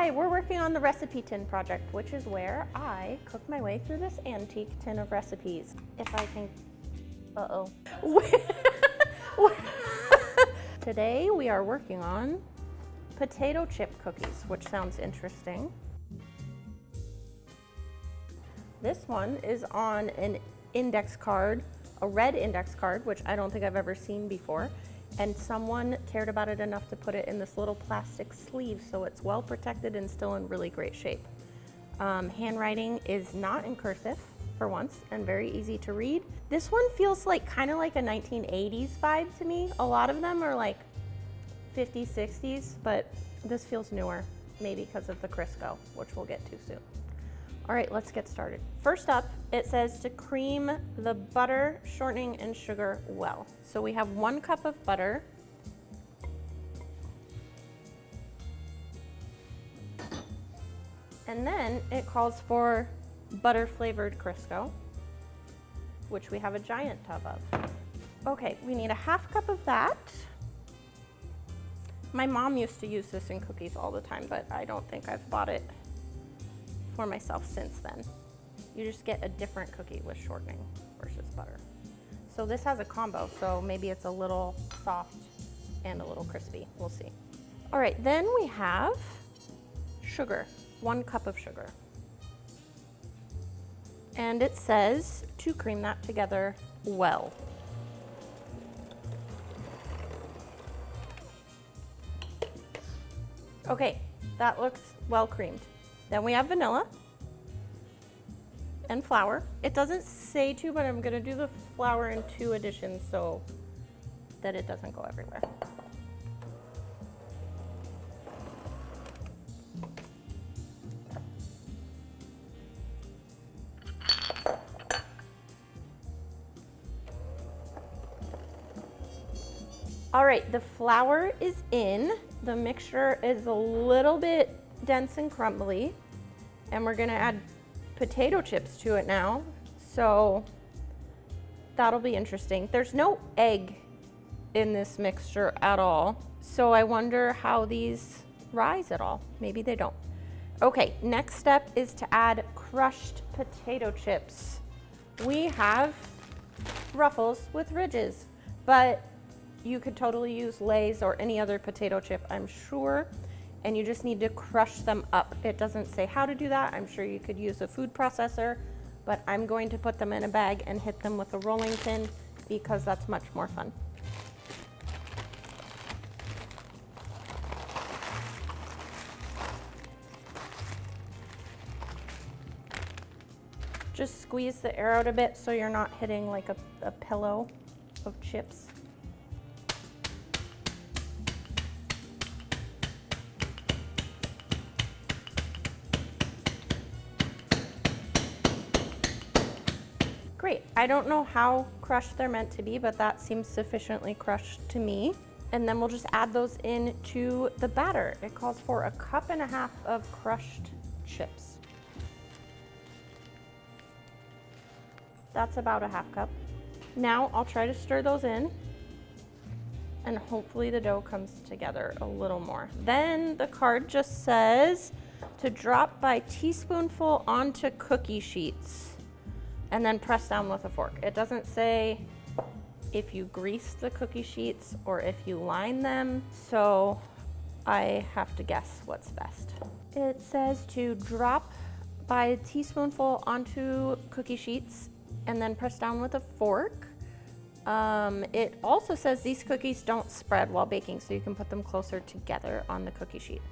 Hi, we're working on the recipe tin project, which is where I cook my way through this antique tin of recipes. If I can, uh-oh. Today we are working on potato chip cookies, which sounds interesting. This one is on an index card, a red index card, which I don't think I've ever seen before. And someone cared about it enough to put it in this little plastic sleeve so it's well protected and still in really great shape. Handwriting is not in cursive for once and very easy to read. This one feels like kind of like a 1980s vibe to me. A lot of them are like 50s, 60s, but this feels newer, maybe because of the Crisco, which we'll get to soon. All right, let's get started. First up, it says to cream the butter, shortening, and sugar well. So we have 1 cup of butter. And then it calls for butter flavored Crisco, which we have a giant tub of. Okay, we need a 1/2 cup of that. My mom used to use this in cookies all the time, but I don't think I've bought it for myself since then. You just get a different cookie with shortening versus butter. So this has a combo, so maybe it's a little soft and a little crispy. We'll see. All right, then we have sugar, 1 cup of sugar. And it says to cream that together well. Okay, that looks well creamed. Then we have vanilla and flour. It doesn't say to, but I'm gonna do the flour in 2 additions so that it doesn't go everywhere. All right, the flour is in. The mixture is a little bit dense and crumbly, and we're gonna add potato chips to it now, so that'll be interesting. There's no egg in this mixture at all, so I wonder how these rise at all. Maybe they don't. Okay, next step is to add crushed potato chips. We have Ruffles with ridges, but you could totally use Lay's or any other potato chip, I'm sure. And you just need to crush them up. It doesn't say how to do that. I'm sure you could use a food processor, but I'm going to put them in a bag and hit them with a rolling pin because that's much more fun. Just squeeze the air out a bit so you're not hitting like a pillow of chips. Great. I don't know how crushed they're meant to be, but that seems sufficiently crushed to me. And then we'll just add those into the batter. It calls for 1.5 cups of crushed chips. That's about a 1/2 cup. Now I'll try to stir those in, and hopefully the dough comes together a little more. Then the card just says to drop by teaspoonful onto cookie sheets and then press down with a fork. It doesn't say if you grease the cookie sheets or if you line them, so I have to guess what's best. It says to drop by a teaspoonful onto cookie sheets and then press down with a fork. It also says these cookies don't spread while baking, so you can put them closer together on the cookie sheet.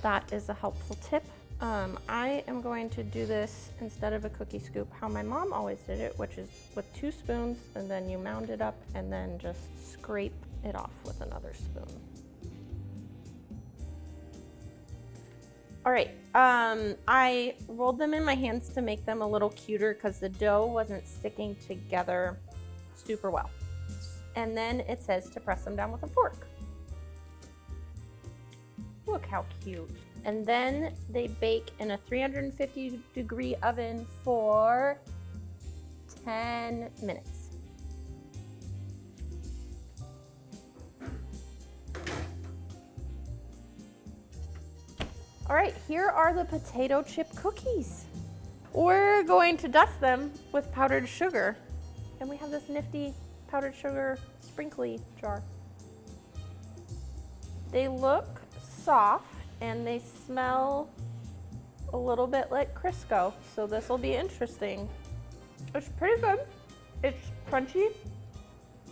That is a helpful tip. I am going to do this instead of a cookie scoop how my mom always did it, which is with 2 spoons, and then you mound it up and then just scrape it off with another spoon. All right, I rolled them in my hands to make them a little cuter because the dough wasn't sticking together super well. And then it says to press them down with a fork. Look how cute. And then they bake in a 350-degree oven for 10 minutes. All right, here are the potato chip cookies. We're going to dust them with powdered sugar. And we have this nifty powdered sugar sprinkly jar. They look soft and they smell a little bit like Crisco, so this will be interesting. It's pretty good. It's crunchy,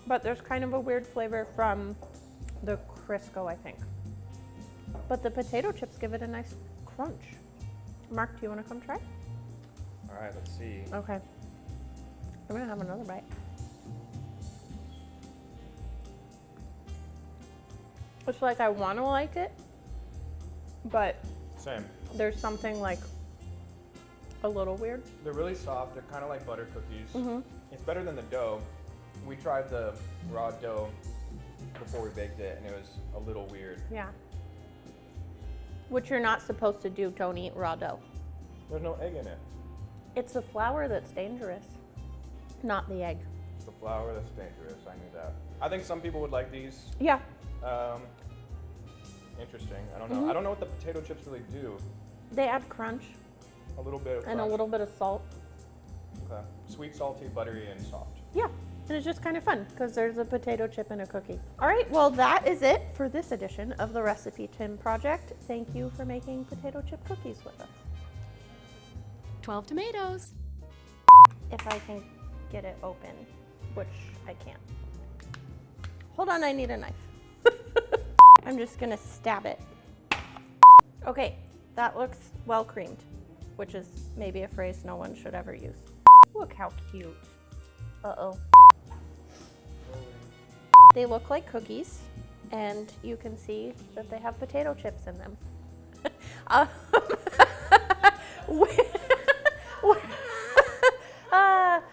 but there's kind of a weird flavor from the Crisco, I think. But the potato chips give it a nice crunch. Mark, do you want to come try? All right, let's see. Okay. I'm gonna have another bite. It's like I want to like it, but Same. there's something like a little weird. They're really soft. They're kind of like butter cookies. Mm-hmm. It's better than the dough. We tried the raw dough before we baked it, and it was a little weird. Yeah. Which you're not supposed to do, don't eat raw dough. There's no egg in it. It's the flour that's dangerous, not the egg. It's the flour that's dangerous. I knew that. I think some people would like these. Yeah. Interesting. I don't know. Mm-hmm. I don't know what the potato chips really do. They add crunch A little bit of and a crunch. little bit of salt. Okay. Sweet, salty, buttery, and soft. Yeah. And it's just kind of fun because there's a potato chip and a cookie. All right, well, that is it for this edition of the Recipe Tin Project. Thank you for making potato chip cookies with us. 12 tomatoes. If I can get it open, which I can't. Hold on, I need a knife. I'm just gonna stab it. Okay, that looks well creamed, which is maybe a phrase no one should ever use. Look how cute. Uh-oh. They look like cookies, and you can see that they have potato chips in them.